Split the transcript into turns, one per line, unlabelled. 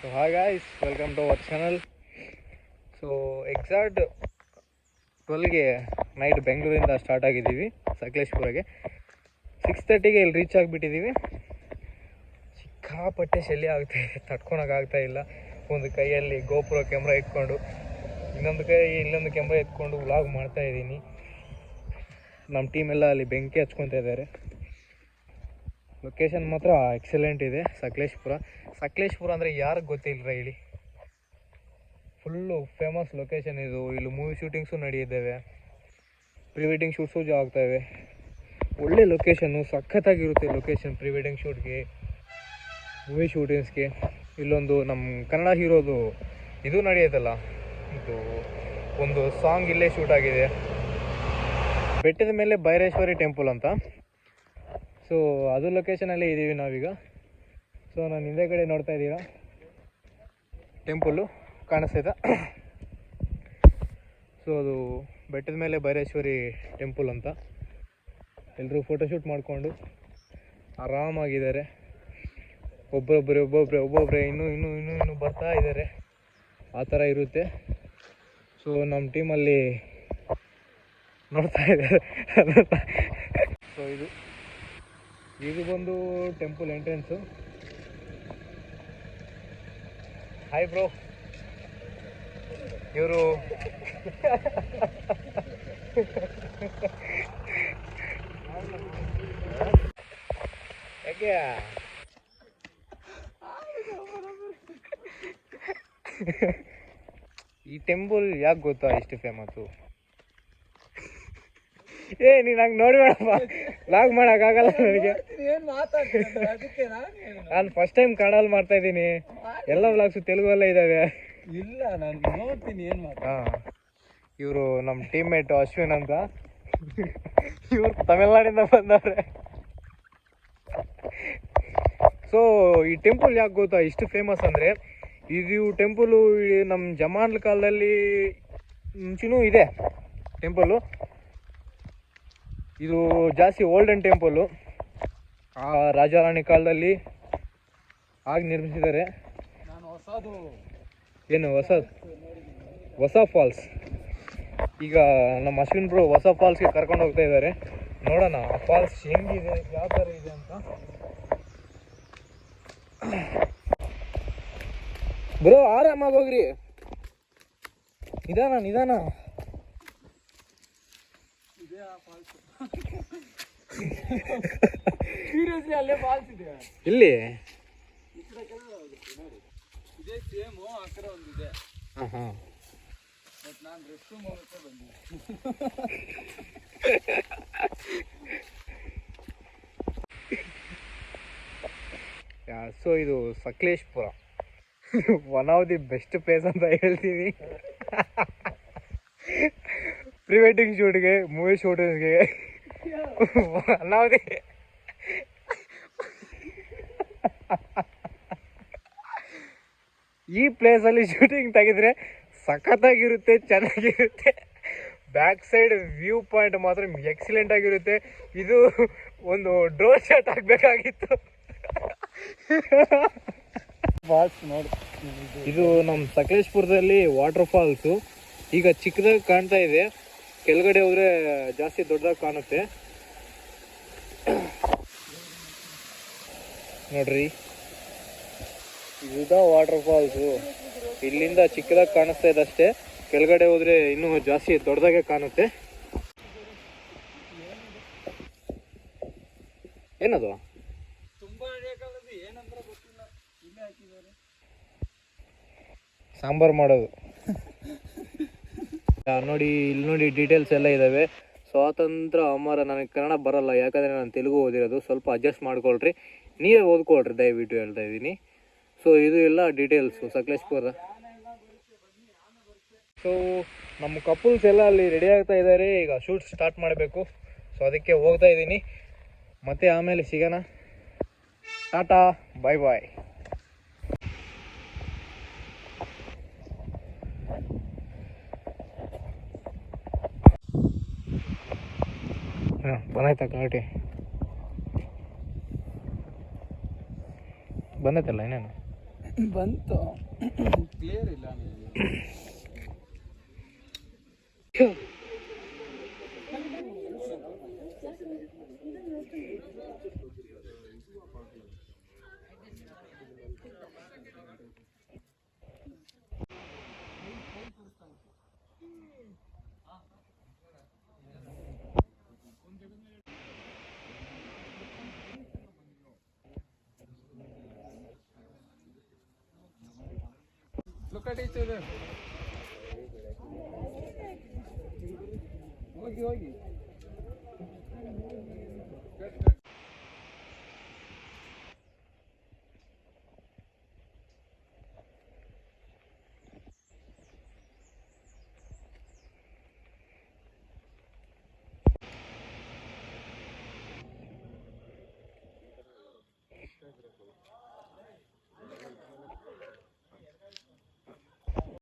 So hi guys, welcome to our channel. So exact 12ಗೆ night ಬೆಂಗಳೂರಿಂದ start ಆಗಿದ್ದೀವಿ ಸಕಲೇಶ್ಪುರಗೆ. 6:30ಗೆ ಇಲ್ಲಿ ರೀಚ್ ಆಗಿಬಿಟ್ಟಿದ್ದೀವಿ. ಸಿಕ್ಕಾಪಟ್ಟೆ ಶಲ್ಯ ಆಗ್ತಾಯಿದೆ, ತಡ್ಕೊಳಕ್ಕಾಗ್ತಾ ಇಲ್ಲ. ಒಂದು ಕೈಯಲ್ಲಿ ಗೋಪುರ ಕ್ಯಾಮ್ರಾ ಇಟ್ಕೊಂಡು ಇನ್ನೊಂದು ಕ್ಯಾಮ್ರಾ ಎತ್ಕೊಂಡು ವ್ಲಾಗ್ ಮಾಡ್ತಾಯಿದ್ದೀನಿ. ನಮ್ಮ ಟೀಮೆಲ್ಲ ಅಲ್ಲಿ ಬೆಂಕಿ ಹಚ್ಕೊತಾ ಇದ್ದಾರೆ. ಲೊಕೇಶನ್ ಮಾತ್ರ ಎಕ್ಸಲೆಂಟ್ ಇದೆ. ಸಕಲೇಶ್ಪುರ ಅಂದರೆ ಯಾರಿಗೆ ಗೊತ್ತಿಲ್ಲ ಹೇಳಿ, ಫುಲ್ಲು ಫೇಮಸ್ ಲೊಕೇಶನ್ ಇದು. ಇಲ್ಲಿ ಮೂವಿ ಶೂಟಿಂಗ್ಸು ನಡೆಯಿದ್ದಾವೆ, ಪ್ರೀ ವೆಡ್ಡಿಂಗ್ ಶೂಟ್ಸು ಆಗ್ತಾಯಿವೆ. ಒಳ್ಳೆ ಲೊಕೇಶನ್ನು, ಸಖತ್ತಾಗಿರುತ್ತೆ ಲೊಕೇಶನ್ ಪ್ರೀ ವೆಡ್ಡಿಂಗ್ ಶೂಟ್ಗೆ, ಮೂವಿ ಶೂಟಿಂಗ್ಸ್ಗೆ. ಇಲ್ಲೊಂದು ನಮ್ಮ ಕನ್ನಡ ಹೀರೋದು ಇದು ನಡೆಯುತ್ತಲ್ಲ, ಇದು ಒಂದು ಸಾಂಗ್ ಇಲ್ಲೇ ಶೂಟ್ ಆಗಿದೆ. ಬೆಟ್ಟದ ಮೇಲೆ ಭೈರೇಶ್ವರಿ ಟೆಂಪಲ್ ಅಂತ. ಸೊ ಅದು ಲೊಕೇಶನಲ್ಲೇ ಇದ್ದೀವಿ ನಾವೀಗ. ಸೊ ನಾನು ಹಿಂದೆ ಕಡೆ ನೋಡ್ತಾ ಇದ್ದೀರಾ, ಟೆಂಪಲ್ಲು ಕಾಣಿಸ್ತೈತ. ಸೊ ಅದು ಬೆಟ್ಟದ ಮೇಲೆ ಭೈರೇಶ್ವರಿ ಟೆಂಪಲ್ ಅಂತ. ಎಲ್ಲರೂ ಫೋಟೋಶೂಟ್ ಮಾಡಿಕೊಂಡು ಆರಾಮಾಗಿದ್ದಾರೆ. ಒಬ್ಬೊಬ್ಬರೇ ಇನ್ನೂ ಬರ್ತಾ ಇದ್ದಾರೆ. ಆ ಥರ ಇರುತ್ತೆ. ಸೊ ನಮ್ಮ ಟೀಮಲ್ಲಿ ನೋಡ್ತಾ ಇದ್ದಾರೆ. ಸೊ ಇದು ಬಂದು ಟೆಂಪಲ್ ಎಂಟ್ರೆನ್ಸು. ಹಾಯ್ ಬ್ರೋ, ಇವರು ಯಾಕೆ ಈ ಟೆಂಪಲ್ ಯಾಕೆ ಗೊತ್ತಾ ಇಷ್ಟು ಫೇಮಸ್ಸು? ನೀನು ಹಂಗೆ ನೋಡ್ಬೇಡಪ್ಪ, ಲಾಗ್ ಮಾಡೋಕ್ಕಾಗಲ್ಲ ನನಗೆ. ನಾನು ಫಸ್ಟ್ ಟೈಮ್ ಕನ್ನಡಲ್ಲಿ ಮಾಡ್ತಾ ಇದ್ದೀನಿ. ಎಲ್ಲ ವ್ಲಾಗ್ಸು ತೆಲುಗಲ್ಲೇ ಇದ್ದಾವೆ.
ಇಲ್ಲ, ನಾನು ನೋಡ್ತೀನಿ ಏನು
ಹಾಂ, ಇವರು ನಮ್ಮ ಟೀಮ್ಮೇಟು ಅಶ್ವಿನ್ ಅಂತ. ಇವರು ತಮಿಳ್ನಾಡಿಂದ ಬಂದವ್ರೆ. ಸೊ ಈ ಟೆಂಪಲ್ ಯಾಕೆ ಗೊತ್ತಾ ಇಷ್ಟು ಫೇಮಸ್ ಅಂದರೆ, ಇದು ಟೆಂಪಲು ನಮ್ಮ ಜಮಾನ್ಲ ಕಾಲದಲ್ಲಿ ಮುಂಚೆನೂ ಇದೆ ಟೆಂಪಲ್ಲು. ಇದು ಜಾಸ್ತಿ ಓಲ್ಡನ್ ಟೆಂಪಲ್ಲು. ಆ ರಾಜಾರಾಣಿ ಕಾಲದಲ್ಲಿ ಆಗಿ ನಿರ್ಮಿಸಿದ್ದಾರೆ. ಹೊಸ ಫಾಲ್ಸ್. ಈಗ ನಮ್ಮ ಅಶ್ವಿನ್ ಬ್ರೋ ಹೊಸ ಫಾಲ್ಸ್ಗೆ ಕರ್ಕೊಂಡು ಹೋಗ್ತಾ ಇದ್ದಾರೆ. ನೋಡೋಣ ಆ ಫಾಲ್ಸ್ ಹೆಂಗಿದೆ, ಯಾವ ಥರ ಇದೆ ಅಂತ. ಬ್ರೋ ಆರಾಮಾಗಿ ಹೋಗ್ರಿ, ನಿಧಾನ.
ಸೀರಿಯಸ್ಲಿ ಅಲ್ಲೇ ಫಾಲ್ಸ್ ಇದೆ.
ಇಲ್ಲಿ
ಇದೇ ಸೇಮ್ ಆ ಕಡೆ ಒಂದಿದೆ.
ಹಾಂ,
ಬಟ್ ನಾನು ರೆಸ್ಟ್ ರೂಮ್ ಹೋಗಕ್ಕೆ ಬಂದಿದ್ದೆ.
ಸೊ ಇದು Sakleshpur one of the best place ಅಂತ ಹೇಳ್ತೀವಿ. ಪ್ರೀ ವೆಡ್ಡಿಂಗ್ ಶೂಟ್ಗೆ, ಮೂವಿ ಶೂಟಿಂಗ್ಗೆ ಒನ್ ಆಫ್ ದಿ ಈ ಪ್ಲೇಸಲ್ಲಿ ಶೂಟಿಂಗ್ ತೆಗೆದ್ರೆ ಸಖತ್ತಾಗಿರುತ್ತೆ, ಚೆನ್ನಾಗಿರುತ್ತೆ. ಬ್ಯಾಕ್ ಸೈಡ್ ವ್ಯೂ ಪಾಯಿಂಟ್ ಮಾತ್ರ ಎಕ್ಸಲೆಂಟ್ ಆಗಿರುತ್ತೆ. ಇದು ಒಂದು ಡ್ರೋನ್ ಶಾಟ್ ಆಗಬೇಕಾಗಿತ್ತು.
ಫಾಲ್ಸ್ ನೋಡಿ,
ಇದು ನಮ್ಮ ಸಕಲೇಶ್ಪುರದಲ್ಲಿ ವಾಟರ್ ಫಾಲ್ಸು. ಈಗ ಚಿಕ್ಕದಾಗಿ ಕಾಣ್ತಾ ಇದೆ, ಕೆಳಗಡೆ ಹೋದರೆ ಜಾಸ್ತಿ ದೊಡ್ಡದಾಗಿ ಕಾಣುತ್ತೆ. ನೋಡ್ರಿ, ಇದು ವಾಟರ್ ಫಾಲ್ಸು. ಇಲ್ಲಿಂದ ಚಿಕ್ಕದಾಗಿ ಕಾಣಿಸ್ತಾ ಇದೆ ಅಷ್ಟೇ, ಕೆಳಗಡೆ ಹೋದರೆ ಇನ್ನೂ ಜಾಸ್ತಿ ದೊಡ್ಡದಾಗೆ ಕಾಣುತ್ತೆ. ಏನದು
ತುಂಬಾ ಏನಂದ್ರೆ ಗೊತ್ತಿಲ್ಲ, ಇಲ್ಲೇ ಹಾಕಿದ್ದಾರೆ
ಸಾಂಬಾರು ಮಾಡೋದು. ನೋಡಿ, ಇಲ್ಲಿ ನೋಡಿ ಡೀಟೇಲ್ಸ್ ಎಲ್ಲ ಇದ್ದಾವೆ. ಸ್ವಾತಂತ್ರ್ಯ ಅಮರ. ನನಗೆ ಕನ್ನಡ ಬರಲ್ಲ, ಯಾಕಂದರೆ ನಾನು ತೆಲುಗು ಓದಿರೋದು. ಸ್ವಲ್ಪ ಅಡ್ಜಸ್ಟ್ ಮಾಡ್ಕೊಳ್ರಿ, ನೀವೇ ಓದ್ಕೊಳ್ರಿ ದಯವಿಟ್ಟು ಹೇಳ್ತಾ ಇದ್ದೀನಿ. ಸೊ ಇದು ಎಲ್ಲ ಡೀಟೇಲ್ಸು ಸಕಲೇಶ್ಪುರ. ಸೊ ನಮ್ಮ ಕಪಲ್ಸ್ ಎಲ್ಲ ಅಲ್ಲಿ ರೆಡಿ ಆಗ್ತಾ ಇದ್ದಾರೆ. ಈಗ ಶೂಟ್ ಸ್ಟಾರ್ಟ್ ಮಾಡಬೇಕು. ಸೊ ಅದಕ್ಕೆ ಹೋಗ್ತಾ ಇದ್ದೀನಿ. ಮತ್ತೆ ಆಮೇಲೆ ಸಿಗೋಣ. ಟಾಟಾ, ಬಾಯ್. ಬಂದಾಯ್ತಾ ಕ್ಲಾರಿಟಿ? ಬಂದೈತಲ್ಲ ಇನ್ನೇನು.
ಬಂತು ಕ್ಲಿಯರ್ ಇಲ್ಲ ನಿಮಗೆ. Look at each other. ಹೋಗಿ